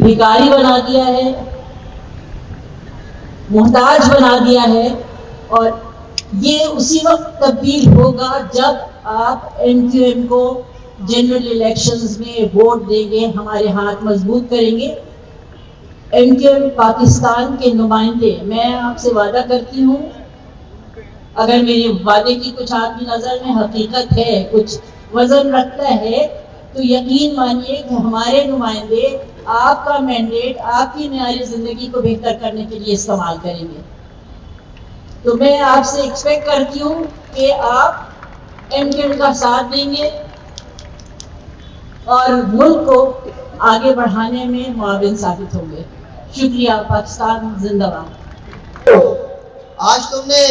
بھکاری بنا دیا ہے، محتاج بنا دیا ہے، اور یہ اسی وقت تبدیل ہوگا جب آپ ایم کیو ایم کو جنرل الیکشنز میں ووٹ دیں گے، ہمارے ہاتھ مضبوط کریں گے۔ ایم کیو ایم پاکستان کے نمائندے، میں آپ سے وعدہ کرتی ہوں، اگر میرے وعدے کی کچھ آپ کی نظر میں حقیقت ہے، کچھ وزن رکھتا ہے، تو یقین مانیے کہ ہمارے نمائندے آپ کا مینڈیٹ آپ کی معیاری زندگی کو بہتر کرنے کے لیے استعمال کریں گے۔ تو میں آپ سے ایکسپیکٹ کرتی ہوں کہ آپ ایم کیو ایم کا ساتھ دیں گے اور ملک کو آگے بڑھانے میں معاون ثابت ہوں گے۔ شکریہ۔ پاکستان زندہ باد۔ آج تم نے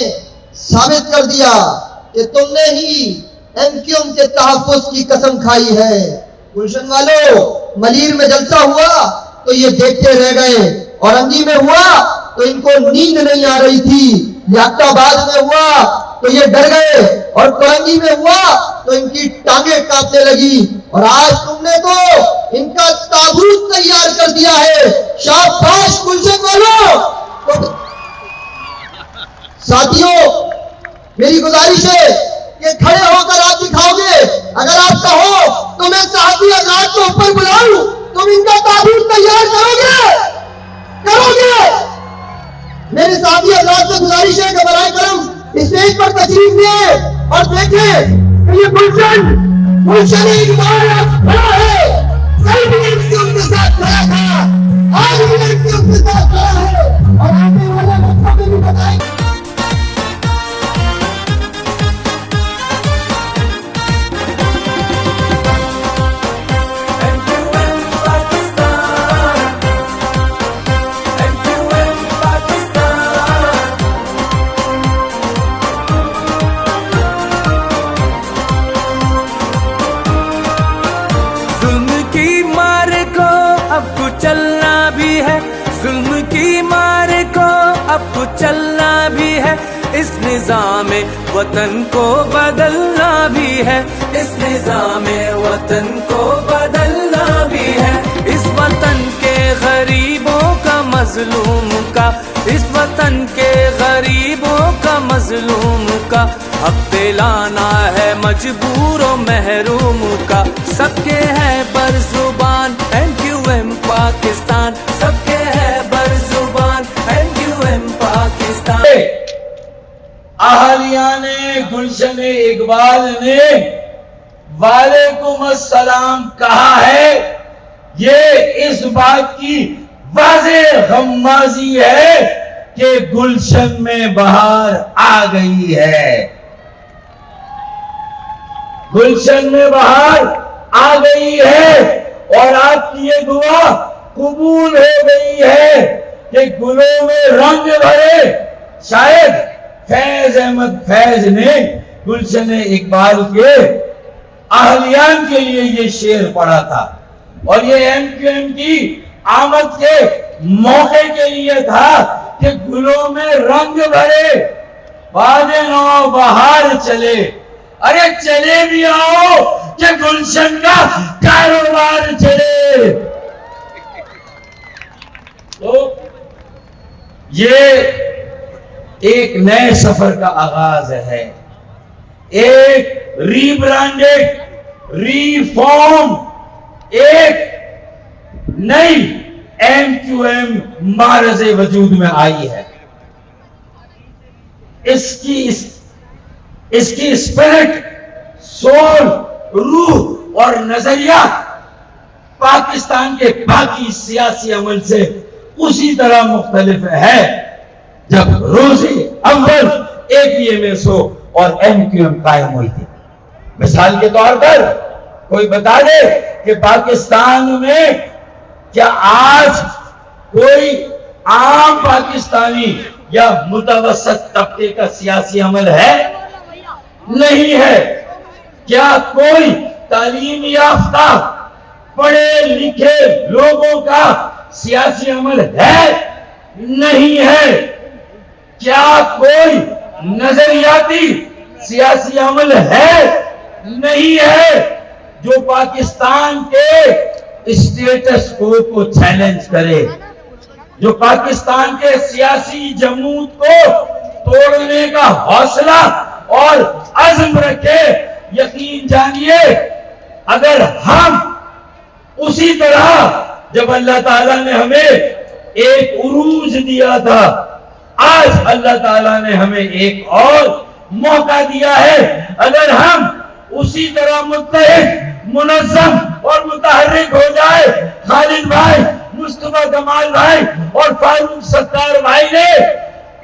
ثابت کر دیا کہ تم نے ہی ایم کیو ایم کے تحفظ کی قسم کھائی ہے۔ گلشن والوں، ملیر میں جلسہ ہوا تو یہ دیکھتے رہ گئے، اورنگی میں ہوا تو ان کو نیند نہیں آ رہی تھی، لیاقت آباد میں ہوا تو یہ ڈر گئے، اور کولنگی میں ہوا تو ان کی ٹانگیں کانپنے لگی، اور آج تم نے تو ان کا تابوت تیار کر دیا ہے۔ شاباش گلشن والوں۔ ساتھیوں، میری گزارش ہے کہ کھڑے ہو کر آپ دکھاؤ گے، اگر آپ کہو تو میں صحافی حضرات کو اوپر بلاؤں، تم ان کا تابوت تیار کرو گے؟ میرے صحافی حضرات سے گزارش ہے کہ برائے کرم اسٹیج پر تشریف لیں اور دیکھیں کہ یہ گلشن اقبال کھڑا ہے، کل بھی لڑکیوں کے ساتھ کھڑا تھا، آج بھی لڑکیوں کے ساتھ کھڑا ہے، اور آنے والے وقتوں میں بھی بتائیں گے۔ چلنا بھی ہے، ظلم کی مار کو اب چلنا بھی ہے، اس نظام وطن کو بدلنا بھی ہے، اس نظام وطن کو بدلنا بھی ہے، اس وطن کے غریبوں کا مظلوم کا، اس وطن کے غریبوں کا مظلوم کا حق دلانا ہے مجبور و محروم کا، سب کے ہے بر زبان ایم کیو ایم پاکستان، سب کے ہے بر زبان M Q M Pakistan. اہلیان Gulshan Iqbal نے وعلیکم السلام کہا ہے، یہ اس بات کی واضح غمازی ہے کہ گلشن میں بہار آ گئی ہے، گلشن میں بہار آ گئی ہے، اور آپ کی یہ دعا قبول ہو گئی ہے کہ گلوں میں رنگ بھرے۔ شاید فیض احمد فیض نے گلشن اقبال کے اہلیان کے لیے یہ شعر پڑھا تھا، اور یہ ایم کیو ایم کی آمد کے موقع کے لیے تھا کہ گلوں میں رنگ بھرے، باد نو بہار چلے، ارے چلے بھی آؤ کہ گلشن کا کاروبار چلے۔ تو یہ ایک نئے سفر کا آغاز ہے، ایک ری برانڈڈ، ری فارم، ایک نئی ایم کیو ایم معرض وجود میں آئی ہے۔ اس کی اسپرٹ، سول، روح اور نظریہ پاکستان کے باقی سیاسی عمل سے اسی طرح مختلف ہے جب روزی اول اے پی ایم ایس او اور ایم کیو ایم قائم ہوئی تھی۔ مثال کے طور پر کوئی بتا دے کہ پاکستان میں کیا آج کوئی عام پاکستانی یا متوسط طبقے کا سیاسی عمل ہے؟ نہیں ہے۔ کیا کوئی تعلیم یافتہ پڑھے لکھے لوگوں کا سیاسی عمل ہے؟ نہیں ہے۔ کیا کوئی نظریاتی سیاسی عمل ہے؟ نہیں ہے۔ جو پاکستان کے اسٹیٹس کو چیلنج کرے، جو پاکستان کے سیاسی جمود کو توڑنے کا حوصلہ اور عزم رکھے، یقین جانیے اگر ہم اسی طرح جب اللہ تعالیٰ نے ہمیں ایک عروج دیا تھا، آج اللہ تعالیٰ نے ہمیں ایک اور موقع دیا ہے، اگر ہم اسی طرح متحد، منظم اور متحرک ہو جائے، خالد بھائی، مصطفیٰ کمال بھائی اور فاروق ستار بھائی نے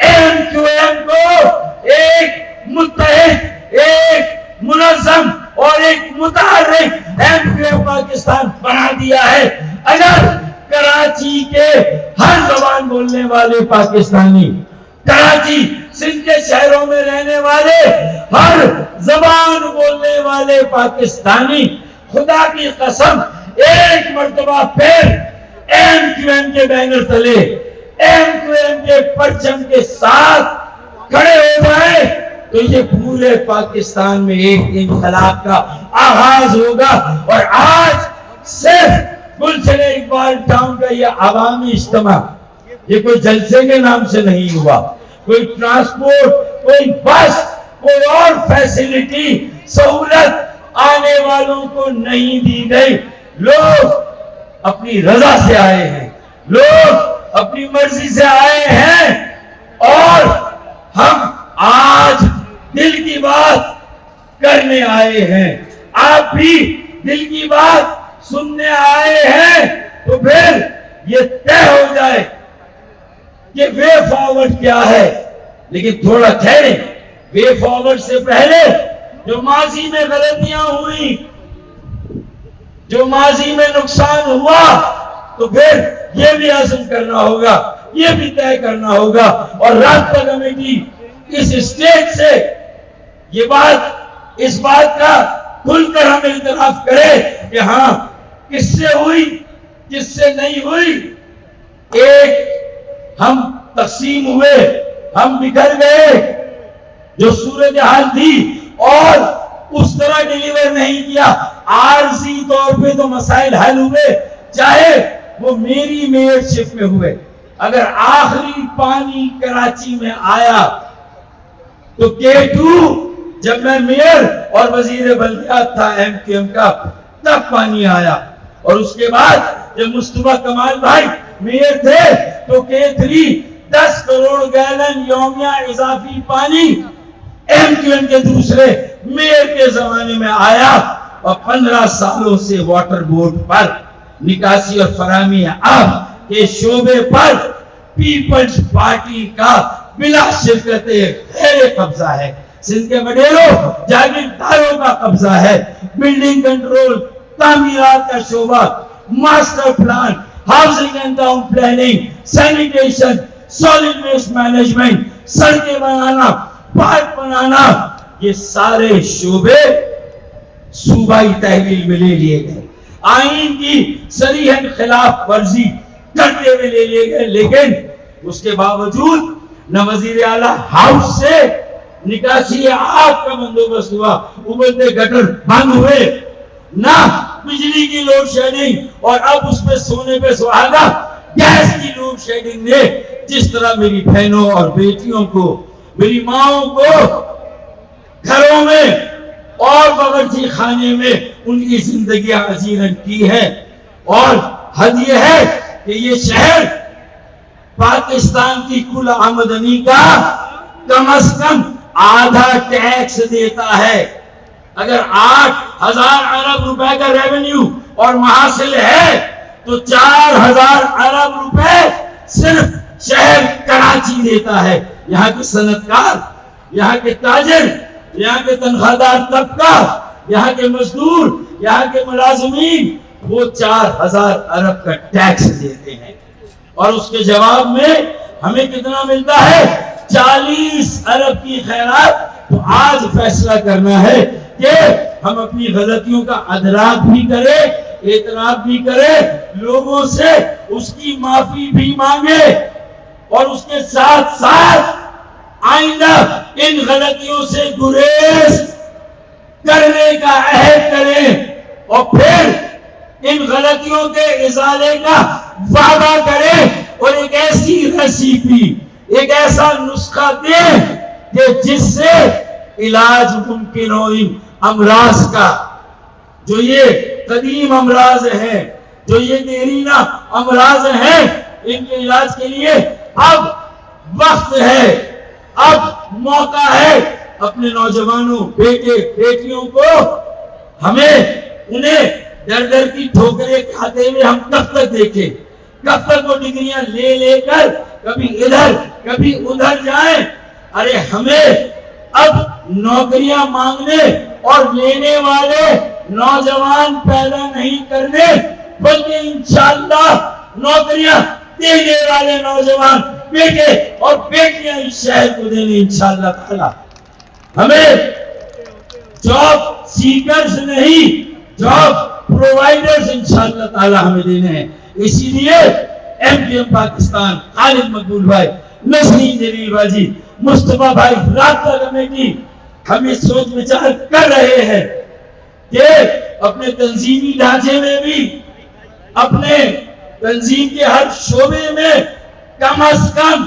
MQM کو ایک متحد، ایک منظم اور ایک متحرک MQM پاکستان بنا دیا ہے، اگر کراچی کے ہر زبان بولنے والے پاکستانی، کراچی سندھ کے شہروں میں رہنے والے ہر زبان بولنے والے پاکستانی خدا کی قسم ایک مرتبہ پھر MQM کے بینر تلے، MQM کے پرچم کے ساتھ کھڑے ہو جائے تو یہ پورے پاکستان میں ایک انقلاب کا آغاز ہوگا۔ اور آج صرف گلشن اقبال ٹاؤن کا یہ عوامی اجتماع، یہ کوئی جلسے کے نام سے نہیں ہوا، کوئی ٹرانسپورٹ، کوئی بس، کوئی اور فیسلٹی، سہولت آنے والوں کو نہیں دی گئی، لوگ اپنی رضا سے آئے ہیں، لوگ اپنی مرضی سے آئے ہیں، اور ہم آج دل کی بات کرنے آئے ہیں، آپ بھی دل کی بات سننے آئے ہیں، تو پھر یہ طے ہو جائے کہ وے فارورڈ کیا ہے۔ لیکن تھوڑا ٹھہرے، وے فارورڈ سے پہلے جو ماضی میں غلطیاں ہوئی، جو ماضی میں نقصان ہوا، تو پھر یہ بھی عزم کرنا ہوگا، یہ بھی طے کرنا ہوگا، اور رابطہ کمیٹی اس اسٹیج سے یہ بات، اس بات کا کھل کر ہم اعتراف کرے کہ ہاں کس سے ہوئی، کس سے نہیں ہوئی، ایک ہم تقسیم ہوئے، ہم بکھر گئے، جو صورتحال تھی اور اس طرح ڈیلیور نہیں کیا، عارضی طور پہ تو مسائل حل ہوئے، چاہے وہ میری میئرشپ میں ہوئے۔ اگر آخری پانی کراچی میں آیا تو K2 جب میں میئر اور وزیر بلدیات تھا MQM کا، تب پانی آیا، اور اس کے بعد جب مصطفیٰ کمال بھائی میئر تھے تو K3 10 کروڑ گیلن یومیہ اضافی پانی MQM کے دوسرے میئر کے زمانے میں آیا، اور 15 سالوں سے واٹر بورڈ پر نکاسی اور فراہمی آب کے شعبے پر پیپلز پارٹی کا بلا شرکت غیر قبضہ ہے، سندھ کے وڈیروں جاگیرداروں کا قبضہ ہے، بلڈنگ کنٹرول، تعمیرات کا شعبہ، master plan, housing and town planning, sanitation, solid waste management, سڑکیں بنانا، پارک بنانا، یہ سارے شعبے صوبائی تحویل میں لے لیے گئے، آئین کی صریحاً خلاف ورزی کرتے ہوئے لے لیے گئے، لیکن اس کے باوجود نہ وزیر اعلیٰ ہاؤس سے نکاسی آب کا بندوبست ہوا، ابلتے گٹر بند ہوئے، نہ بجلی کی لوڈ شیڈنگ، اور اب اس پہ سونے پہ سہاگا گیس کی لوڈ شیڈنگ نے جس طرح میری بہنوں اور بیٹیوں کو، میری ماؤں کو گھروں میں اور باورچی خانے میں ان کی زندگیاں حزیرن کی ہے۔ اور حد یہ ہے کہ یہ شہر پاکستان کی کل آمدنی کا کم از کم آدھا ٹیکس دیتا ہے۔ اگر 8,000 ارب روپے کا ریونیو اور محاصل ہے تو 4,000 ارب روپے صرف شہر کراچی دیتا ہے۔ یہاں کے صنعت کار، یہاں کے تاجر، یہاں کے تنخواہ دار طبقہ، یہاں کے مزدور، یہاں کے ملازمین، وہ 4,000 ارب کا ٹیکس دیتے ہیں، اور اس کے جواب میں ہمیں کتنا ملتا ہے؟ 40 ارب کی خیرات۔ تو آج فیصلہ کرنا ہے کہ ہم اپنی غلطیوں کا ادراک بھی کریں، اعتراف بھی کریں، لوگوں سے اس کی معافی بھی مانگے، اور اس کے ساتھ ساتھ آئندہ ان غلطیوں سے گریز کرنے کا عہد کریں، اور پھر ان غلطیوں کے ازالے کا وعدہ کرے اور ایک ایسی ریسیپی، ایک ایسا نسخہ دے کہ جس سے علاج ممکن ہو ان امراض کا، جو یہ قدیم امراض ہیں، جو یہ دیرینہ امراض ہیں، ان کے علاج کے لیے اب وقت ہے، اب موقع ہے۔ اپنے نوجوانوں، بیٹے بیٹیوں کو ہمیں انہیں در در کی ٹھوکریں کھاتے ہوئے ہم کب تک دیکھیں؟ کب تک وہ ڈگریاں لے لے کر کبھی ادھر کبھی ادھر جائیں؟ ارے ہمیں اب نوکریاں مانگنے اور لینے والے نوجوان پیدا نہیں کرنے، بلکہ انشاءاللہ نوکریاں دینے والے نوجوان بیٹے اور بیٹیاں اس شہر کو دینے انشاءاللہ تعالی۔ ہمیں جاب سیکرز نہیں، جاب پرووائڈرز انشاءاللہ تعالی ہمیں دینے ہیں۔ اسی لیے ایم پی ایم پاکستان، خالد مقبول بھائی، نسرین جلیل باجی، مصطفیٰ بھائی، رابطہ کمیٹی، ہم یہ سوچ وچار کر رہے ہیں کہ اپنے تنظیمی ڈھانچے میں بھی، اپنے تنظیم کے ہر شعبے میں کم از کم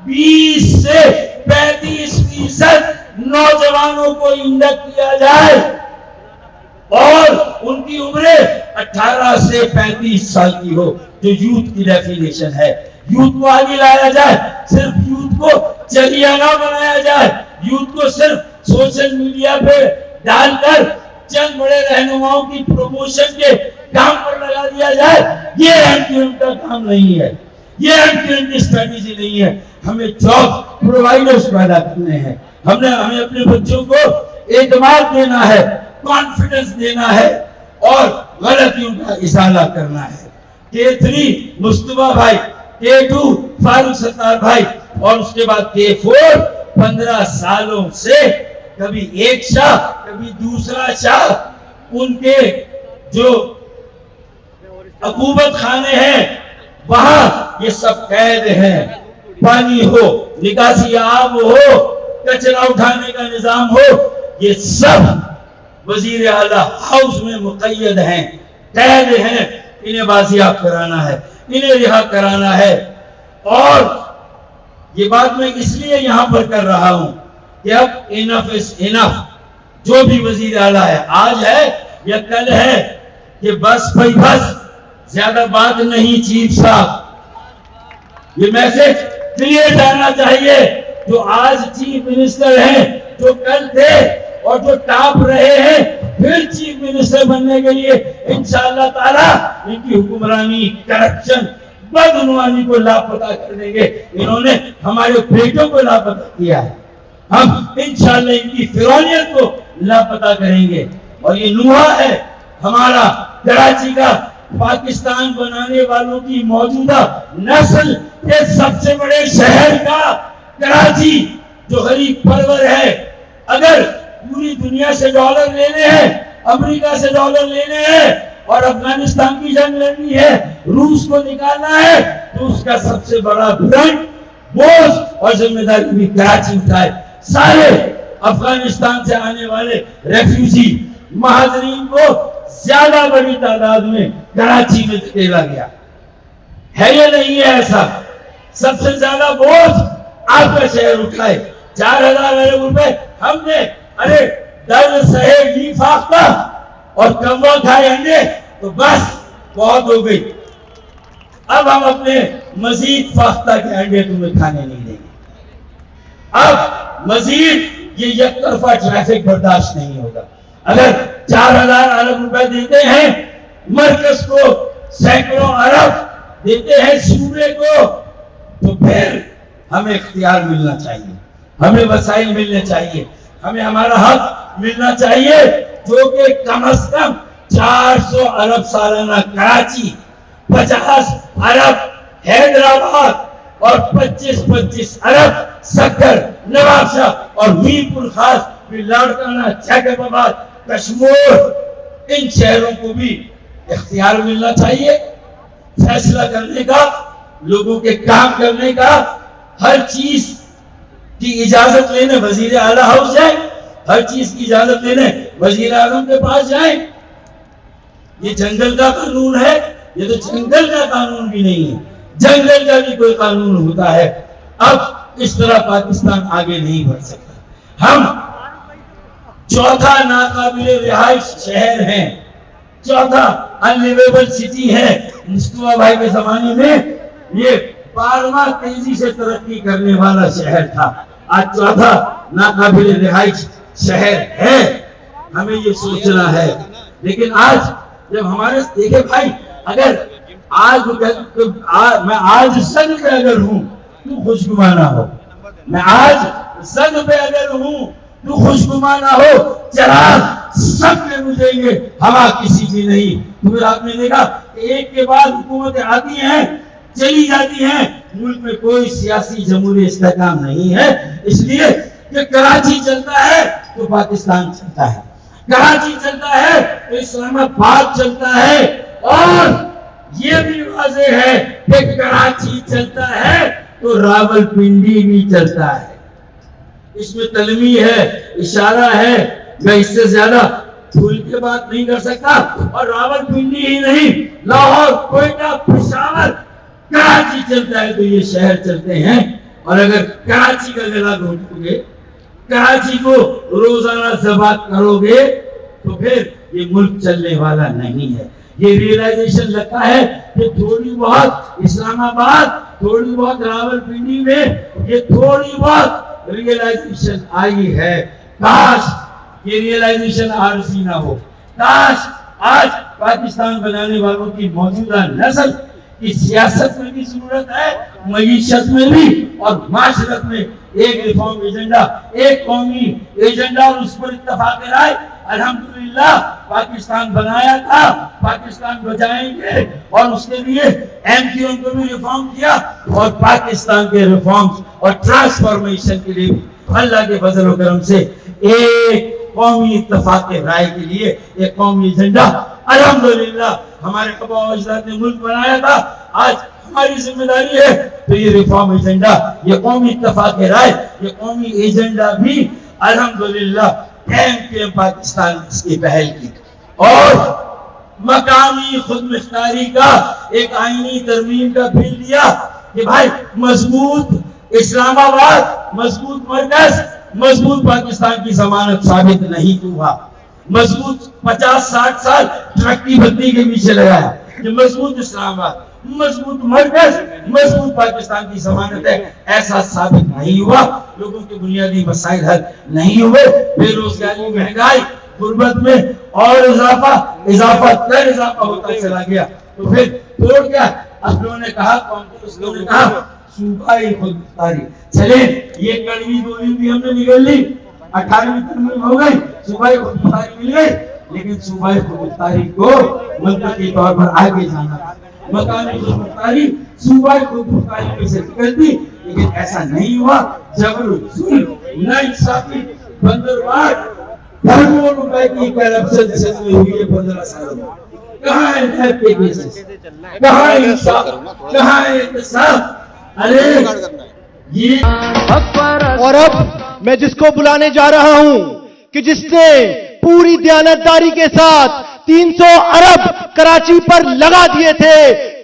20 سے 35% نوجوانوں کو انڈکٹ کیا جائے اور ان کی عمریں 18 سے 35 سال کی ہو، جو یوتھ کی ڈیفینیشن ہے۔ یوتھ کو آگے لایا جائے، صرف یوتھ کو چلیہ نہ بنایا جائے، یوتھ کو صرف سوشل میڈیا پہ ڈال کر چند بڑے رہنماؤں کی پروموشن کے کام پر لگا دیا جائے۔ یہ ایم کیو ایم کا کام نہیں ہے، یہ ایم کیو ایم کی اسٹریٹجی نہیں ہے۔ ہمیں جاب پرووائڈرز پیدا کرنے ہیں، ہمیں اپنے بچوں کو اعتماد دینا ہے، کانفیڈنس دینا ہے اور غلطیوں کا ازالہ کرنا ہے۔ K3 مصطفیٰ بھائی، K2 فاروق ستار بھائی، اور اس کے بعد K4 15 سالوں سے کبھی ایک شاہ کبھی دوسرا شاہ، ان کے جو عقوبت خانے ہیں وہاں یہ سب قید ہیں۔ پانی ہو، نکاسی آب ہو، کچرا اٹھانے کا نظام ہو، یہ سب وزیر اعلیٰ ہاؤس میں مقید ہیں، قید ہیں۔ انہیں بازیاب کرانا ہے، انہیں رہا کرانا ہے۔ اور یہ بات میں اس لیے یہاں پر کر رہا ہوں کہ اب انف از انف۔ جو بھی وزیر اعلیٰ ہے، آج ہے یا کل ہے، کہ بس بھائی بس، زیادہ بات نہیں چیف صاحب۔ یہ میسج کلیئر جانا چاہیے۔ جو آج چیف منسٹر ہیں، جو کل تھے اور جو ٹاپ رہے ہیں، پھر چیف منسٹر بننے کے لیے انشاءاللہ تعالی ان کی حکمرانی، کرپشن، بدعنوانی کو لاپتہ کر دیں گے۔ انہوں نے ہمارے بیٹوں کو لاپتہ کیا ہے، ہم انشاءاللہ ان کی فرعونیت کو لاپتہ کریں گے۔ اور یہ نوحہ ہے ہمارا کراچی کا، پاکستان بنانے والوں کی موجودہ نسل کے سب سے بڑے شہر کا کراچی، جو غریب پرور ہے۔ اگر پوری دنیا سے ڈالر لینے ہیں، امریکہ سے ڈالر لینے ہیں اور افغانستان کی جنگ لڑنی ہے، روس کو نکالنا ہے، تو اس کا سب سے بڑا برڈن، بوجھ اور ذمہ داری بھی کراچی اٹھائے۔ سارے افغانستان سے آنے والے ریفیوجی مہاجرین کو زیادہ بڑی تعداد میں کراچی میں دھکیلا گیا ہے یا نہیں ہے ایسا؟ سب سے زیادہ بوجھ آپ کا شہر اٹھائے۔ 4000 ارب روپے ہم نے، ارے درد سہے گھی فاختہ اور کوا کھائے انڈے تو بس بہت ہو گئی۔ اب ہم اپنے مزید فاختہ کے انڈے تمہیں کھانے نہیں دیں گے۔ اب مزید یہ یک طرفہ ٹریفک برداشت نہیں ہوگا۔ اگر 4000 ارب روپے دیتے ہیں مرکز کو، سینکڑوں ارب دیتے ہیں صوبے کو، تو پھر ہمیں اختیار ملنا چاہیے، ہمیں وسائل ملنے چاہیے، ہمیں ہمارا حق ملنا چاہیے، جو کہ کم از کم 400 ارب سالانہ کراچی، 50 ارب حیدرآباد اور 25 ارب سکر، نواب شاہ اور میر پور خاص، لاڑکانہ، جیکب آباد، کشمور، ان شہروں کو بھی اختیار ملنا چاہیے فیصلہ کرنے کا، لوگوں کے کام کرنے کا۔ ہر چیز کی اجازت لینے وزیر اعلیٰ ہاؤس جائیں، ہر چیز کی اجازت لینے وزیر اعظم کے پاس جائیں۔ یہ جنگل کا قانون ہے، یہ تو جنگل کا قانون بھی نہیں ہے، جنگل کا بھی کوئی قانون ہوتا ہے۔ اب اس طرح پاکستان آگے نہیں بڑھ سکتا۔ ہم چوتھا ناقابل رہائش شہر ہیں، چوتھا انلیویبل سٹی ہے۔ مصطفیٰ بھائی کے زمانے میں یہ 12واں تیزی سے ترقی کرنے والا شہر تھا، آج چوتھا ناقابل رہائش شہر ہے۔ ہمیں یہ سوچنا ہے۔ لیکن آج جب ہمارے دیکھے بھائی، اگر آج میں آج سن پہ اگر ہوں تو خوشگمانہ ہو، میں آج سن پہ اگر ہوں تو خوشگمانہ ہو، چراغ سب میں بجھیں گے، ہوا کسی کی نہیں۔ تو پھر آپ نے دیکھا کہ ایک کے بعد حکومتیں آتی ہیں چلی جاتی ہیں، ملک میں کوئی سیاسی جمہوری استحکام نہیں ہے، اس لیے کہ کراچی چلتا ہے تو پاکستان چلتا ہے، کراچی چلتا ہے تو اسلام آباد چلتا ہے، اور یہ بھی واضح ہے کہ کراچی چلتا ہے تو راول پنڈی بھی چلتا ہے۔ اس میں تلمی ہے، اشارہ ہے، میں اس سے زیادہ کھل کے بات نہیں کر سکتا۔ اور راول پنڈی ہی نہیں، لاہور، کوئٹہ، پشاور، کراچی چلتا ہے تو یہ شہر چلتے ہیں۔ اور اگر کراچی کا گلا گھونٹو گے، کراچی کو روزانہ ذبح کرو گے تو پھر یہ ملک چلنے والا نہیں ہے۔ یہ ریئلائزیشن لگتا ہے کہ تھوڑی بہت اسلام آباد، تھوڑی بہت راول پنڈی میں یہ تھوڑی بہت ریئلائزیشن آئی ہے۔ کاش یہ ریئلائزیشن عارضی نہ ہو، کاش آج پاکستان بنانے والوں کی موجودہ نسل کی سیاست میں بھی ضرورت ہے، معیشت میں بھی اور معاشرت میں ایک ریفارم ایجنڈا، ایک قومی ایجنڈا، اور اس پر اتفاق رائے۔ الحمدللہ پاکستان بنایا تھا، پاکستان بچائیں گے، اور اس کے لیے ایم کیو ایم کو بھی ریفارم کیا، اور پاکستان کے ریفارمز اور ٹرانسفارمیشن کے لیے اللہ کے فضل و کرم سے ایک قومی اتفاق رائے کے لیے ایک قومی ایجنڈا الحمدللہ ہمارے آبا و اجداد نے ملک بنایا تھا۔ آج ہماری ذمہ داری ہے تو یہ ریفارم ایجنڈا، یہ قومی اتفاق رائے، یہ قومی ایجنڈا بھی الحمدللہ ایم پاکستان اس کی پہل کی، اور مقامی خود مختاری کا ایک آئینی ترمیم کا بل دیا کہ بھائی مضبوط اسلام آباد، مضبوط مرکز، مضبوط پاکستان کی ضمانت ثابت نہیں ہوا، مضبوط 50-60 سال ترقی بندی کے پیچھے لگایا کہ مضبوط اسلام آباد، مضبوط مرکز، مضبوط پاکستان کی ضمانت ہے، ایسا ثابت نہیں ہوا، لوگوں کے بنیادی مسائل حل نہیں ہوئے، بے روزگاری، مہنگائی، غربت میں اور اضافہ ہوتا چلا گیا۔ تو پھر توڑ کیا اب لوگوں نے کہا، کانگریس لوگوں نے کہا صوبائی خود مختاری، چلے یہ کڑوی گولی بھی ہم نے نکل لی، 18ویں ترمیم ہو گئی، صوبائی خود مختاری مل گئی، لیکن صوبائی خود مختاری کو منطقی طور پر آگے جانا، مقامی خود مختاری صوبائی خود مختاری میں سے نکلتی، لیکن ایسا نہیں ہوا۔ جبر ظلم، ناانصافی، بندرواڑ، کروڑوں روپے کی کرپشن سے ہوئی ہے 15 سالوں میں۔ کہاں ہے نیب کے کیسز، کہاں ہے انصاف، کہاں ہے احتساب؟ اور اب میں جس کو بلانے جا رہا ہوں کہ جس نے پوری دیانتداری کے ساتھ 300 ارب کراچی پر لگا دیے تھے،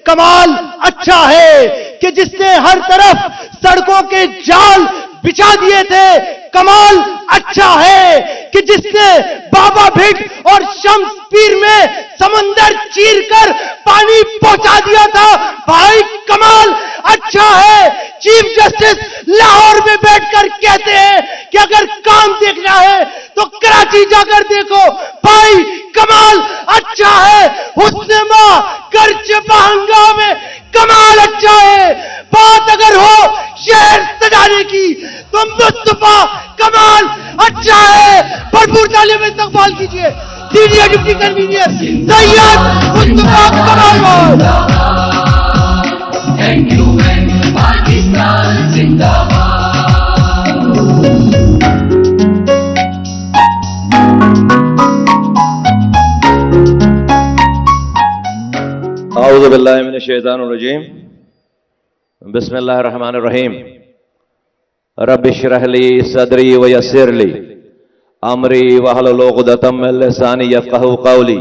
کمال اچھا ہے کہ جس نے ہر طرف سڑکوں کے جال بچھا دیے تھے، کمال اچھا ہے کہ جس نے بابا بھٹ اور شمس پیر میں سمندر چیر کر پانی پہنچا دیا تھا، بھائی کمال اچھا ہے۔ چیف جسٹس لاہور میں بیٹھ کر کہتے ہیں کہ اگر کام دیکھنا ہے تو کراچی جا کر دیکھو، بھائی کمال اچھا ہے۔ حسن ماں کرچ بہنگا میں کمال اچھا ہے۔ بات اگر ہو شہر سجانے کی تو مصطفیٰ کمال اچھا ہے۔ بھرپور تعلیم استقبال کیجئے سینئر ڈپٹی کنوینر سید مصطفیٰ کمال۔ پاکستان زندہ اعوذ باللہ من الشیطان الرجیم، بسم اللہ الرحمن الرحیم۔ رب اشرح لی صدری ویسر لی امری واحلل عقدۃ من لسانی یفقہوا قولی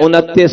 29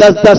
10-10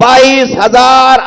22,000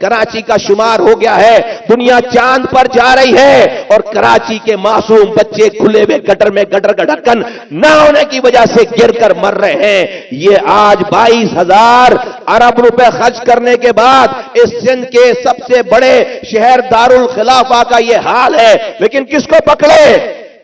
کراچی کا شمار ہو گیا ہے، دنیا چاند پر جا رہی ہے، اور کراچی کے معصوم بچے کھلے ہوئے گٹر میں گٹر کا ڈھکن نہ ہونے کی وجہ سے گر کر مر رہے ہیں۔ یہ آج 22,000 ارب روپے خرچ کرنے کے بعد اس سندھ کے سب سے بڑے شہر دارالخلافہ کا یہ حال ہے۔ لیکن کس کو پکڑے؟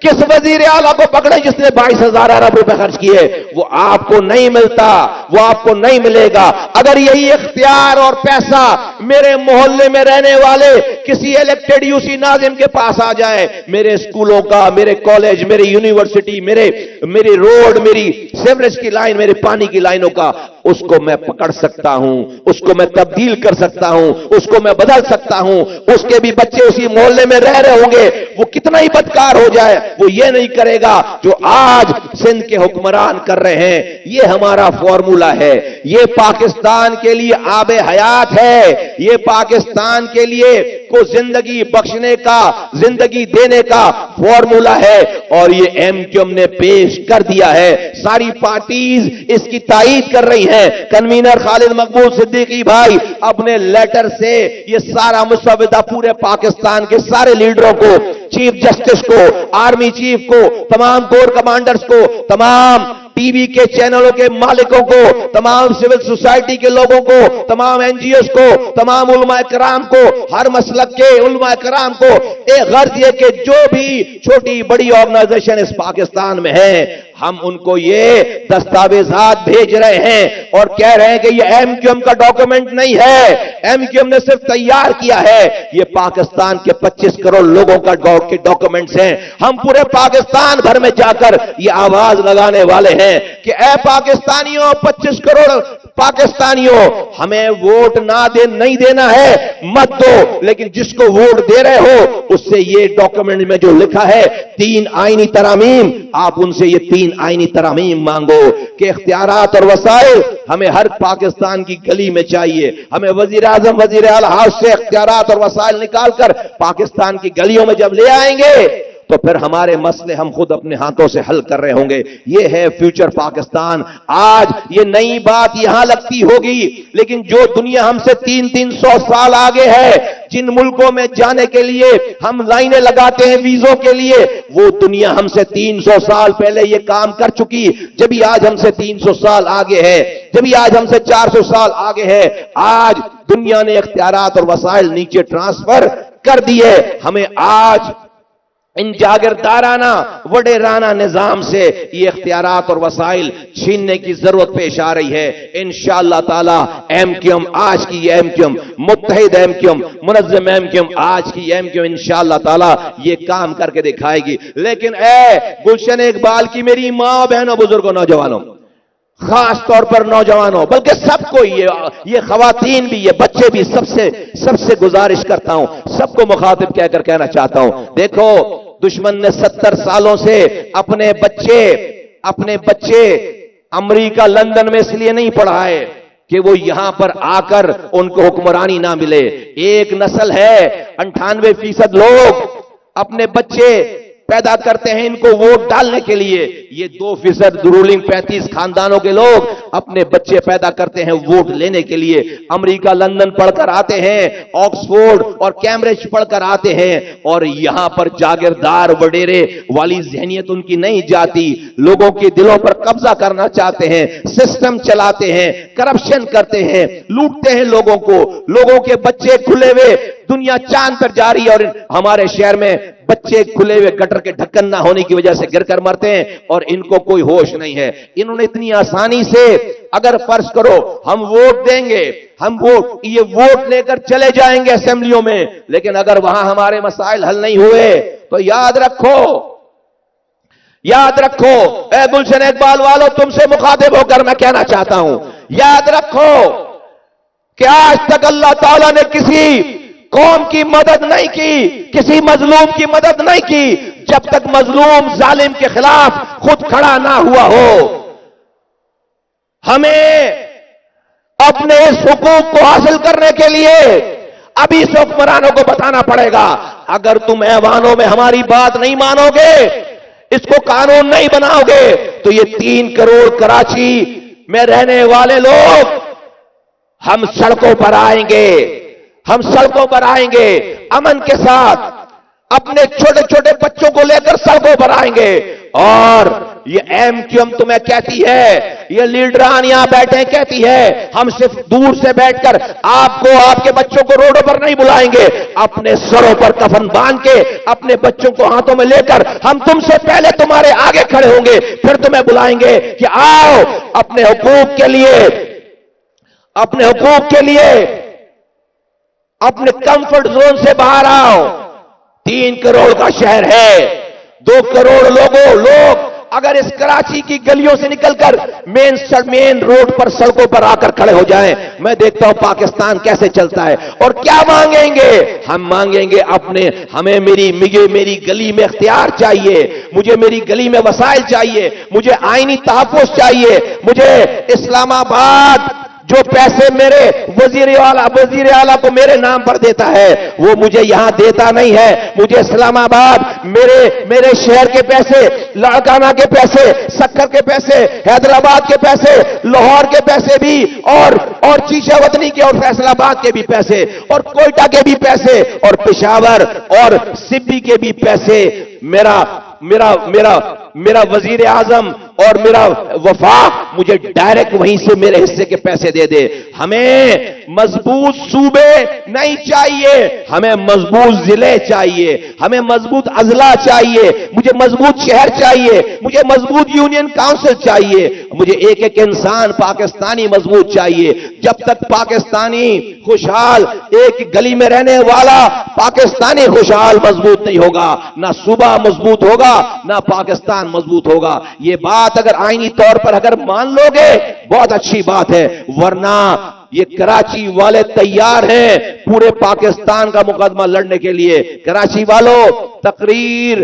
کس وزیر اعلیٰ کو پکڑے جس نے 22,000 ارب روپے خرچ کیے؟ وہ آپ کو نہیں ملتا، وہ آپ کو نہیں ملے گا۔ اگر یہی اختیار اور پیسہ میرے محلے میں رہنے والے کسی الیکٹڈ یوسی ناظم کے پاس آ جائے، میرے اسکولوں کا، میرے کالج، میری یونیورسٹی، میری روڈ، میری سیوریج کی لائن، میرے پانی کی لائنوں کا، اس کو میں پکڑ سکتا ہوں، اس کو میں تبدیل کر سکتا ہوں، اس کو میں بدل سکتا ہوں۔ اس کے بھی بچے اسی محلے میں رہ رہے ہوں گے، وہ کتنا ہی بدکار ہو جائے وہ یہ نہیں کرے گا جو آج سندھ کے حکمران کر رہے ہیں۔ یہ ہمارا فارمولا ہے، یہ پاکستان کے لیے آب حیات ہے، یہ پاکستان کے لیے کو زندگی بخشنے کا، زندگی دینے کا فارمولا ہے، اور یہ ایم کیو ایم نے پیش کر دیا ہے۔ ساری پارٹیز اس کی تائید کر رہی ہیں۔ کنوینر خالد مقبول صدیقی بھائی اپنے لیٹر سے یہ سارا مسودہ پورے پاکستان کے سارے لیڈروں کو، چیف جسٹس کو، آرمی چیف کو، تمام کور کمانڈرز کو، تمام ٹی وی کے چینلوں کے مالکوں کو، تمام سول سوسائٹی کے لوگوں کو، تمام این جی اوز کو، تمام علماء کرام کو، ہر مسلک کے علماء کرام کو ایک غرض یہ کہ جو بھی چھوٹی بڑی آرگنائزیشن اس پاکستان میں ہیں، ہم ان کو یہ دستاویزات بھیج رہے ہیں اور کہہ رہے ہیں کہ یہ ایم کیو ایم کا ڈاکومنٹ نہیں ہے، ایم کیو ایم نے صرف تیار کیا ہے، یہ پاکستان کے 25 کروڑ لوگوں کا ڈاکومنٹس ہیں۔ ہم پورے پاکستان بھر میں جا کر یہ آواز لگانے والے ہیں کہ اے پاکستانیوں، 25 کروڑ پاکستانیوں، ہمیں ووٹ نہیں دینا ہے، مت دو، لیکن جس کو ووٹ دے رہے ہو اس سے یہ ڈاکومنٹ میں جو لکھا ہے 3 آئینی ترامیم، آپ ان سے یہ 3 آئینی ترامیم مانگو کہ اختیارات اور وسائل ہمیں ہر پاکستان کی گلی میں چاہیے۔ ہمیں وزیر اعظم، وزیر اعلیٰ ہاؤس سے اختیارات اور وسائل نکال کر پاکستان کی گلیوں میں جب لے آئیں گے تو پھر ہمارے مسئلے ہم خود اپنے ہاتھوں سے حل کر رہے ہوں گے۔ یہ ہے فیوچر پاکستان۔ آج یہ نئی بات یہاں لگتی ہوگی، لیکن جو دنیا ہم سے 300 سال آگے ہے، جن ملکوں میں جانے کے لیے ہم لائنیں لگاتے ہیں ویزوں کے لیے، وہ دنیا ہم سے 300 سال پہلے یہ کام کر چکی، جبھی آج ہم سے 300 سال آگے ہے، جبھی آج ہم سے 400 سال آگے ہے۔ آج دنیا نے اختیارات اور وسائل نیچے ٹرانسفر کر دیے۔ ہمیں آج ان جاگیردارانہ وڈیرانہ نظام سے یہ اختیارات اور وسائل چھیننے کی ضرورت پیش آ رہی ہے۔ انشاءاللہ تعالی ایم کیو ایم، آج کی یہ ایم کیو ایم، متحد ایم کیو ایم، منظم ایم کیو ایم، آج کی ایم کیو ایم انشاءاللہ تعالی یہ کام کر کے دکھائے گی۔ لیکن اے گلشن اقبال کی میری ماں، بہنوں، بزرگوں، نوجوانوں، خاص طور پر نوجوانوں، بلکہ سب کو، یہ خواتین بھی، یہ بچے بھی، سب سے گزارش کرتا ہوں، سب کو مخاطب کہہ کر کہنا چاہتا ہوں، دیکھو دشمن نے 70 سالوں سے اپنے بچے امریکہ لندن میں اس لیے نہیں پڑھائے کہ وہ یہاں پر آ کر ان کو حکمرانی نہ ملے۔ ایک نسل ہے، 98% لوگ اپنے بچے پیدا کرتے ہیں ان کو ووٹ ڈالنے کے لیے، یہ 2% رولنگ 35 خاندانوں کے لوگ اپنے بچے پیدا کرتے ہیں ووٹ لینے کے لیے۔ امریکہ لندن پڑھ کر آتے ہیں، آکسفورڈ اور کیمبرج پڑھ کر آتے ہیں، اور یہاں پر جاگیردار وڈیرے والی ذہنیت ان کی نہیں جاتی، لوگوں کے دلوں پر قبضہ کرنا چاہتے ہیں، سسٹم چلاتے ہیں، کرپشن کرتے ہیں، لوٹتے ہیں لوگوں کو، لوگوں کے بچے کھلے ہوئے، دنیا چاند پر جا رہی ہے اور ہمارے شہر میں بچے کھلے ہوئے گٹر کے ڈھکن نہ ہونے کی وجہ سے گر کر مرتے ہیں اور ان کو کوئی ہوش نہیں ہے۔ انہوں نے اتنی آسانی سے، اگر فرض کرو ہم ووٹ دیں گے، ہم یہ ووٹ لے کر چلے جائیں گے اسمبلیوں میں، لیکن اگر وہاں ہمارے مسائل حل نہیں ہوئے تو یاد رکھو اے گلشن اقبال والو، تم سے مخاطب ہو کر میں کہنا چاہتا ہوں، یاد رکھو کہ آج تک اللہ تعالیٰ نے کسی قوم کی مدد نہیں کی، کسی مظلوم کی مدد نہیں کی، جب تک مظلوم ظالم کے خلاف خود کھڑا نہ ہوا ہو۔ ہمیں اپنے اس حقوق کو حاصل کرنے کے لیے ابھی سے حکمرانوں کو بتانا پڑے گا، اگر تم ایوانوں میں ہماری بات نہیں مانو گے، اس کو قانون نہیں بناؤ گے، تو یہ 3 کروڑ کراچی میں رہنے والے لوگ ہم سڑکوں پر آئیں گے، ہم سڑکوں پر آئیں گے امن کے ساتھ, اپنے چھوٹے چھوٹے بچوں کو لے کر سڑکوں پر آئیں گے. اور یہ ایم کیو ایم تمہیں کہتی ہے, یہ لیڈران یہاں بیٹھے کہتی ہے, ہم صرف دور سے بیٹھ کر آپ کو, آپ کے بچوں کو روڈوں پر نہیں بلائیں گے, اپنے سروں پر کفن باندھ کے اپنے بچوں کو ہاتھوں میں لے کر ہم تم سے پہلے تمہارے آگے کھڑے ہوں گے, پھر تمہیں بلائیں گے کہ آؤ اپنے حقوق کے لیے, اپنے حقوق کے لیے اپنے کمفرٹ زون سے باہر آؤ. 3 کروڑ کا شہر ہے, 2 کروڑ لوگ اگر اس کراچی کی گلیوں سے نکل کر مین روڈ پر سڑکوں پر آ کر کھڑے ہو جائیں, میں دیکھتا ہوں پاکستان کیسے چلتا ہے. اور کیا مانگیں گے؟ ہم مانگیں گے اپنے, ہمیں میری گلی میں اختیار چاہیے, مجھے میری گلی میں وسائل چاہیے, مجھے آئینی تحفظ چاہیے, مجھے اسلام آباد جو پیسے میرے وزیر اعلیٰ کو میرے نام پر دیتا ہے وہ مجھے یہاں دیتا نہیں ہے. مجھے اسلام آباد میرے شہر کے پیسے, لاڑکانہ کے پیسے, سکر کے پیسے, حیدرآباد کے پیسے, لاہور کے پیسے بھی, اور چیشہ وطنی کے اور فیصل آباد کے بھی پیسے, اور کوئٹہ کے بھی پیسے, اور پشاور اور سبی کے بھی پیسے میرا وزیر اعظم اور میرا وفاق مجھے ڈائریکٹ وہیں سے میرے حصے کے پیسے دے دے. ہمیں مضبوط صوبے نہیں چاہیے, ہمیں مضبوط ضلع چاہیے, ہمیں مضبوط اضلاع چاہیے, مجھے مضبوط شہر چاہیے, مجھے مضبوط یونین کاؤنسل چاہیے, مجھے ایک انسان پاکستانی مضبوط چاہیے. جب تک پاکستانی خوشحال, ایک گلی میں رہنے والا پاکستانی خوشحال مضبوط نہیں ہوگا, نہ صوبہ مضبوط ہوگا, نہ پاکستان مضبوط ہوگا. یہ بات اگر آئینی طور پر اگر مان لو گے بہت اچھی بات ہے, ورنہ یہ کراچی والے تیار ہیں پورے پاکستان کا مقدمہ لڑنے کے لیے. کراچی والوں, تقریر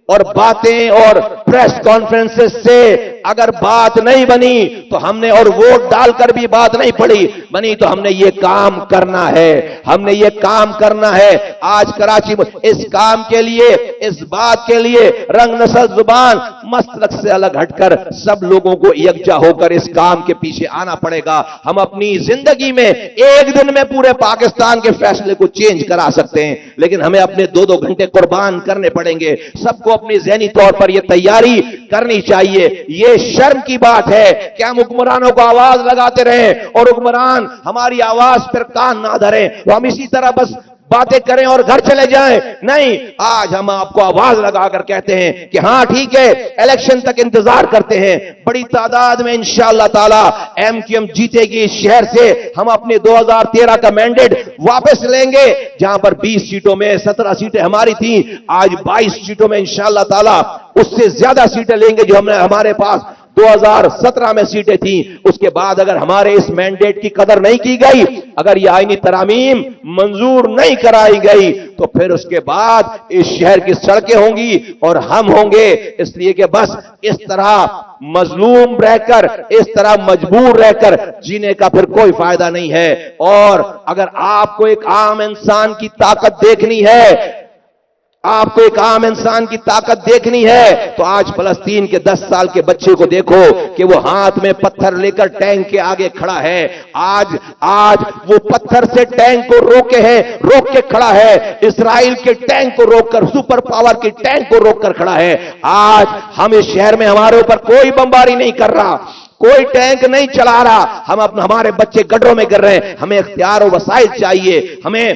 اور باتیں اور پریس کانفرنسز سے اگر بات نہیں بنی تو ہم نے, اور ووٹ ڈال کر بھی بات نہیں پڑی بنی تو ہم نے یہ کام کرنا ہے, ہم نے یہ کام کرنا ہے. آج کراچی اس کام کے لیے, اس بات کے لیے رنگ نسل زبان مسلک سے الگ ہٹ کر سب لوگوں کو یکجا ہو کر اس کام کے پیچھے آنا پڑے گا. ہم اپنی زندگی میں ایک دن میں پورے پاکستان کے فیصلے کو چینج کرا سکتے ہیں, لیکن ہمیں اپنے 2 گھنٹے قربان کرنے پڑیں گے. سب کو اپنی ذہنی طور پر یہ تیاری کرنی چاہیے. یہ شرم کی بات ہے کہ ہم حکمرانوں کو آواز لگاتے رہیں اور حکمران ہماری آواز پر کان نہ دھریں, وہ ہم اسی طرح بس باتیں کریں اور گھر چلے جائیں. نہیں, آج ہم آپ کو آواز لگا کر کہتے ہیں کہ ہاں ٹھیک ہے, الیکشن تک انتظار کرتے ہیں. بڑی تعداد میں انشاءاللہ تعالی ایم کیو ایم جیتے گی اس شہر سے. ہم اپنے 2013 کا مینڈیٹ واپس لیں گے, جہاں پر 20 سیٹوں میں 17 سیٹیں ہماری تھیں, آج 22 سیٹوں میں انشاءاللہ تعالی اس سے زیادہ سیٹیں لیں گے جو ہمارے پاس 2017 میں سیٹیں تھیں. اس کے بعد اگر ہمارے اس مینڈیٹ کی قدر نہیں کی گئی, اگر یہ آئینی ترامیم منظور نہیں کرائی گئی, تو پھر اس کے بعد اس شہر کی سڑکیں ہوں گی اور ہم ہوں گے. اس لیے کہ بس اس طرح مظلوم رہ کر, اس طرح مجبور رہ کر جینے کا پھر کوئی فائدہ نہیں ہے. اور اگر آپ کو ایک عام انسان کی طاقت دیکھنی ہے, آپ کو ایک عام انسان کی طاقت دیکھنی ہے, تو آج فلسطین کے 10 سال کے بچے کو دیکھو کہ وہ ہاتھ میں پتھر لے کر ٹینک کے آگے کھڑا ہے. آج وہ پتھر سے ٹینک کو روک کے کھڑا ہے. اسرائیل کے ٹینک کو روک کر, سپر پاور کے ٹینک کو روک کر کھڑا ہے. آج ہم اس شہر میں ہمارے اوپر کوئی بمباری نہیں کر رہا, کوئی ٹینک نہیں چلا رہا, ہمارے بچے گڈروں میں گر رہے ہیں. ہمیں اختیار و وسائل چاہیے. ہمیں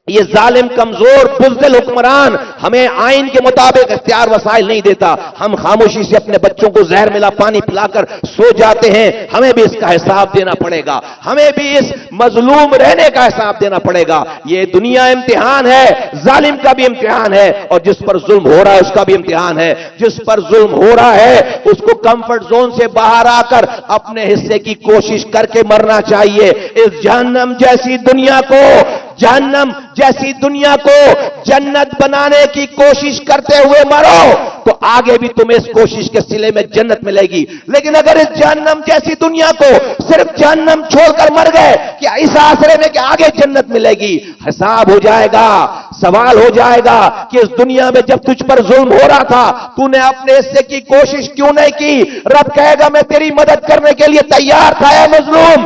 یہ ظالم کمزور بزدل حکمران ہمیں آئین کے مطابق اختیار وسائل نہیں دیتا. ہم خاموشی سے اپنے بچوں کو زہر ملا پانی پلا کر سو جاتے ہیں. ہمیں بھی اس کا حساب دینا پڑے گا, ہمیں بھی اس مظلوم رہنے کا حساب دینا پڑے گا. یہ دنیا امتحان ہے, ظالم کا بھی امتحان ہے, اور جس پر ظلم ہو رہا ہے اس کا بھی امتحان ہے. جس پر ظلم ہو رہا ہے اس کو کمفرٹ زون سے باہر آ کر اپنے حصے کی کوشش کر کے مرنا چاہیے. اس جہنم جیسی دنیا کو جنت بنانے کی کوشش کرتے ہوئے مرو تو آگے بھی تمہیں اس کوشش کے صلے میں جنت ملے گی. لیکن اگر اس جہنم جیسی دنیا کو صرف جہنم چھوڑ کر مر گئے, کیا اس آسرے میں کہ آگے جنت ملے گی؟ حساب ہو جائے گا, سوال ہو جائے گا کہ اس دنیا میں جب تجھ پر ظلم ہو رہا تھا تو نے اپنے حصے کی کوشش کیوں نہیں کی؟ رب کہے گا میں تیری مدد کرنے کے لیے تیار تھا اے مظلوم,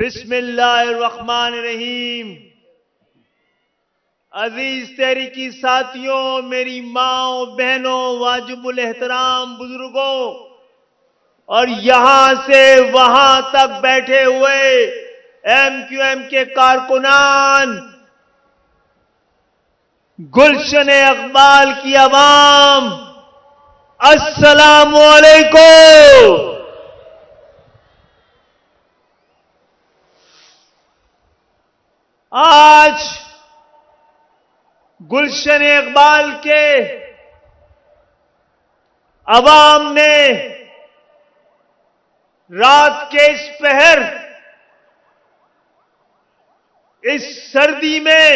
بسم اللہ الرحمن الرحیم. عزیز تحریکی ساتھیوں، میری ماں بہنوں، واجب الاحترام بزرگوں اور یہاں سے وہاں تک بیٹھے ہوئے ایم کیو ایم کے کارکنان، گلشن اقبال کی عوام، السلام علیکم. آج گلشن اقبال کے عوام نے رات کے اس پہر، اس سردی میں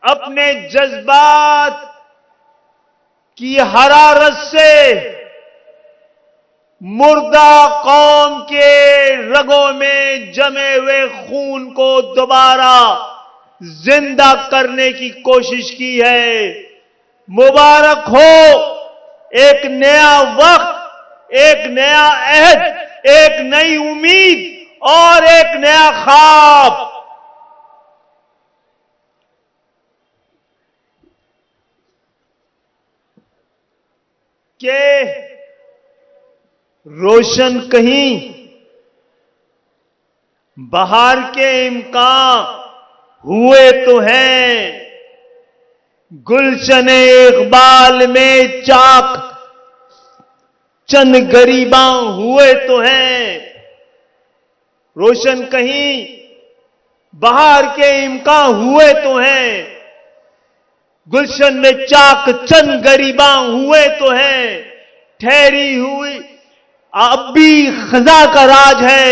اپنے جذبات کی حرارت سے مردہ قوم کے رگوں میں جمے ہوئے خون کو دوبارہ زندہ کرنے کی کوشش کی ہے. مبارک ہو، ایک نیا وقت، ایک نیا عہد، ایک نئی امید اور ایک نیا خواب. کہ روشن کہیں بہار کے امکان ہوئے تو ہیں، گلشن اقبال میں چاک چند گریباں ہوئے تو ہیں. روشن کہیں بہار کے امکان ہوئے تو ہیں، گلشن میں چاک چند گریباں ہوئے تو ہیں. ٹھہری ہوئی اب بھی خزاں کا راج ہے،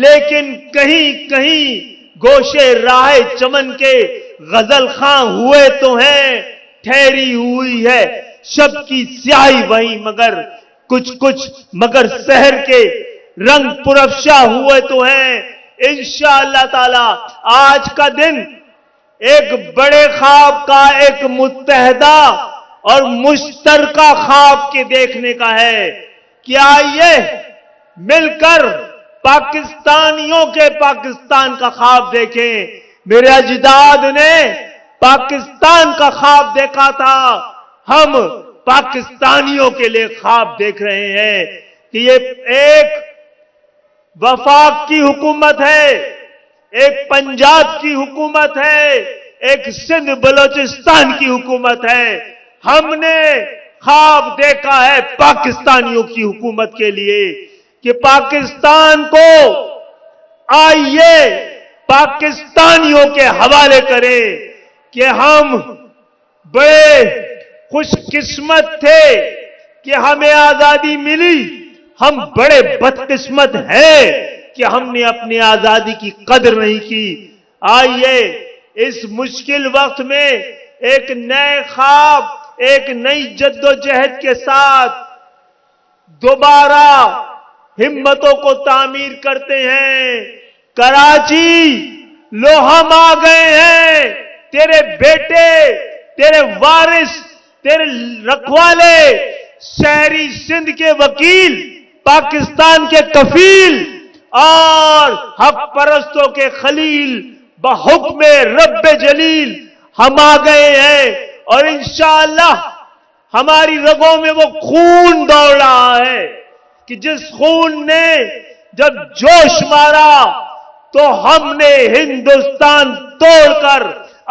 لیکن کہیں کہیں گوشے راہ چمن کے غزل خاں ہوئے تو ہیں. ٹھہری ہوئی ہے شب کی سیاہی وہیں، مگر کچھ مگر سحر کے رنگ پرافشاں ہوئے تو ہیں. انشاءاللہ تعالی آج کا دن ایک بڑے خواب کا، ایک متحدہ اور مشترکہ خواب کے دیکھنے کا ہے. کہ آئیے مل کر پاکستانیوں کے پاکستان کا خواب دیکھیں. میرے اجداد نے پاکستان کا خواب دیکھا تھا، ہم پاکستانیوں کے لیے خواب دیکھ رہے ہیں کہ یہ ایک وفاق کی حکومت ہے، ایک پنجاب کی حکومت ہے، ایک سندھ بلوچستان کی حکومت ہے. ہم نے خواب دیکھا ہے پاکستانیوں کی حکومت کے لیے کہ پاکستان کو آئیے پاکستانیوں کے حوالے کریں کہ ہم بڑے خوش قسمت تھے کہ ہمیں آزادی ملی، ہم بڑے بدقسمت ہیں کہ ہم نے اپنی آزادی کی قدر نہیں کی. آئیے اس مشکل وقت میں ایک نئے خواب، ایک نئی جد و جہد کے ساتھ دوبارہ ہمتوں کو تعمیر کرتے ہیں. کراچی لو ہم آ گئے ہیں، تیرے بیٹے، تیرے وارث، تیرے رکھوالے، شہری سندھ کے وکیل، پاکستان کے کفیل اور حق پرستوں کے خلیل، بحکم رب جلیل ہم آ گئے ہیں. اور انشاءاللہ ہماری رگوں میں وہ خون دوڑ رہا ہے کہ جس خون نے جب جوش مارا تو ہم نے ہندوستان توڑ کر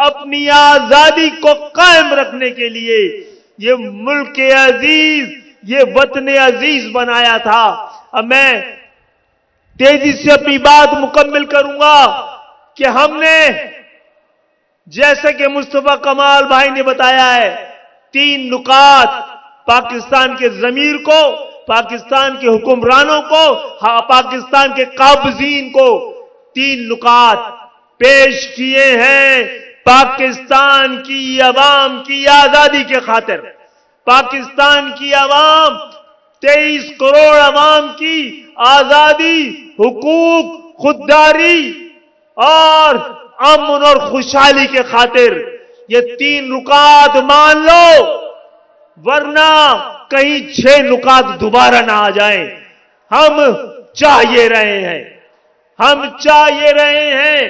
اپنی آزادی کو قائم رکھنے کے لیے یہ ملک عزیز، یہ وطن عزیز بنایا تھا. اب میں تیزی سے اپنی بات مکمل کروں گا کہ ہم نے، جیسے کہ مصطفیٰ کمال بھائی نے بتایا ہے، 3 نکات پاکستان کے ضمیر کو، پاکستان کے حکمرانوں کو، پاکستان کے قابضین کو 3 نکات پیش کیے ہیں پاکستان کی عوام کی آزادی کے خاطر. پاکستان کی عوام، 23 کروڑ عوام کی آزادی، حقوق، خودداری اور امن اور خوشحالی کے خاطر یہ 3 نکات مان لو، ورنہ کہیں 6 نکات دوبارہ نہ آ جائیں. ہم چاہیے رہے ہیں، ہم چاہ یہ رہے ہیں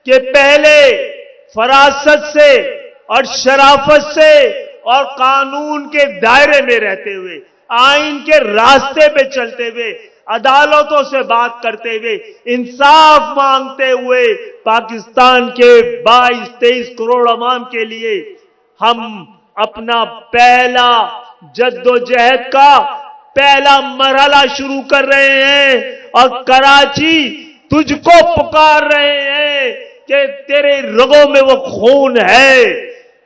کہ پہلے فراست سے اور شرافت سے اور قانون کے دائرے میں رہتے ہوئے، آئین کے راستے پہ چلتے ہوئے، عدالتوں سے بات کرتے ہوئے، انصاف مانگتے ہوئے پاکستان کے 22-23 کروڑ عوام کے لیے ہم اپنا پہلا جدوجہد کا پہلا مرحلہ شروع کر رہے ہیں، اور کراچی تجھ کو پکار رہے ہیں کہ تیرے رگوں میں وہ خون ہے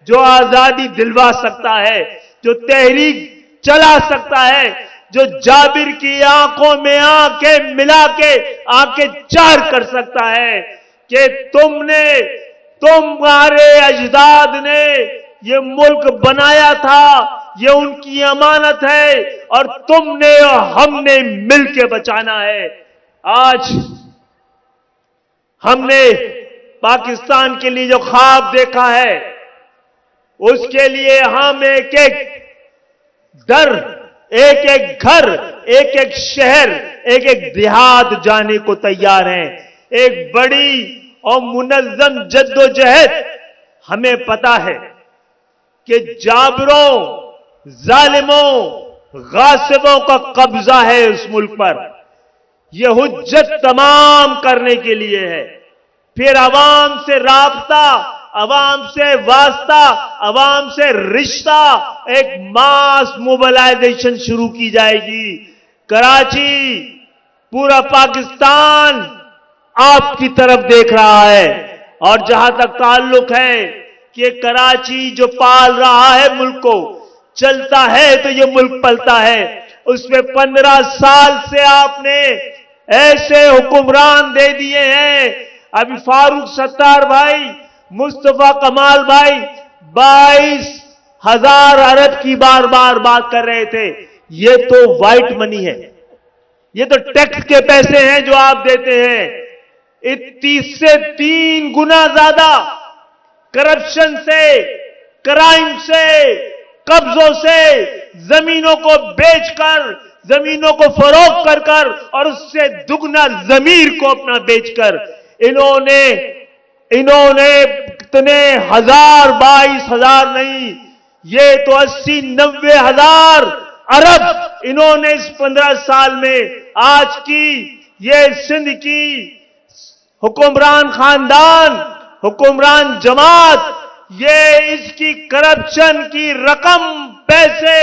جو آزادی دلوا سکتا ہے، جو تحریک چلا سکتا ہے، جو جابر کی آنکھوں میں آنکھیں ملا کے آنکھیں چار کر سکتا ہے، کہ تمہارے اجداد نے یہ ملک بنایا تھا، یہ ان کی امانت ہے، اور تم نے اور ہم نے مل کے بچانا ہے۔ آج ہم نے پاکستان کے لیے جو خواب دیکھا ہے، اس کے لیے ہم ایک ایک در، ایک ایک گھر، ایک ایک شہر، ایک ایک دیہات جانے کو تیار ہیں۔ ایک بڑی اور منظم جدوجہد ہمیں پتا ہے کہ جابروں، ظالموں، غاصبوں کا قبضہ ہے اس ملک پر، یہ حجت تمام کرنے کے لیے ہے۔ پھر عوام سے رابطہ، عوام سے واسطہ، عوام سے رشتہ، ایک ماس موبلائزیشن شروع کی جائے گی۔ کراچی، پورا پاکستان آپ کی طرف دیکھ رہا ہے، اور جہاں تک تعلق ہے کہ کراچی جو پال رہا ہے ملک کو، چلتا ہے تو یہ ملک پلتا ہے۔ اس میں 15 سال سے آپ نے ایسے حکمران دے دیے ہیں، ابھی فاروق ستار بھائی، مصطفیٰ کمال بھائی 22,000 ارب کی بار بار بات کر رہے تھے۔ یہ تو وائٹ منی ہے، یہ تو ٹیکس کے پیسے ہیں جو آپ دیتے ہیں۔ 30 سے 3 گنا زیادہ کرپشن سے، کرائم سے، قبضوں سے، زمینوں کو بیچ کر، زمینوں کو فروخت کر کر، اور اس سے دگنا ضمیر کو اپنا بیچ کر انہوں نے کتنے ہزار، 22,000 نہیں، یہ تو 80-90 ہزار ارب انہوں نے اس 15 سال میں، آج کی یہ سندھ کی حکمران خاندان، حکمران جماعت، یہ اس کی کرپشن کی رقم، پیسے،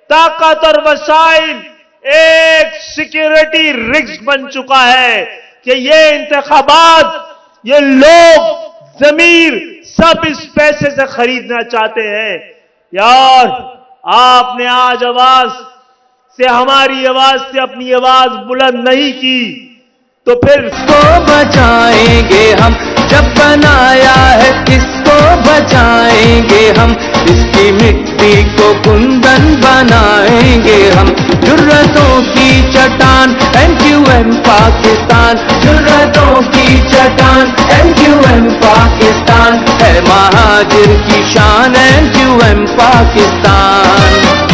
طاقت اور وسائل ایک سیکیورٹی رسک بن چکا ہے کہ یہ انتخابات، یہ لوگ، ضمیر سب اس پیسے سے خریدنا چاہتے ہیں۔ یار آپ نے آج آواز سے، ہماری آواز سے اپنی آواز بلند نہیں کی تو پھر کس کو بچائیں گے ہم، جب بنایا ہے کس کو بچائیں گے ہم، اس کی مٹی کو کندن بنائیں گے ہم۔ جرأتوں کی چٹان MQM پاکستان، جرأتوں کی چٹان MQM پاکستان، ہے مہاجر کی شان MQM پاکستان۔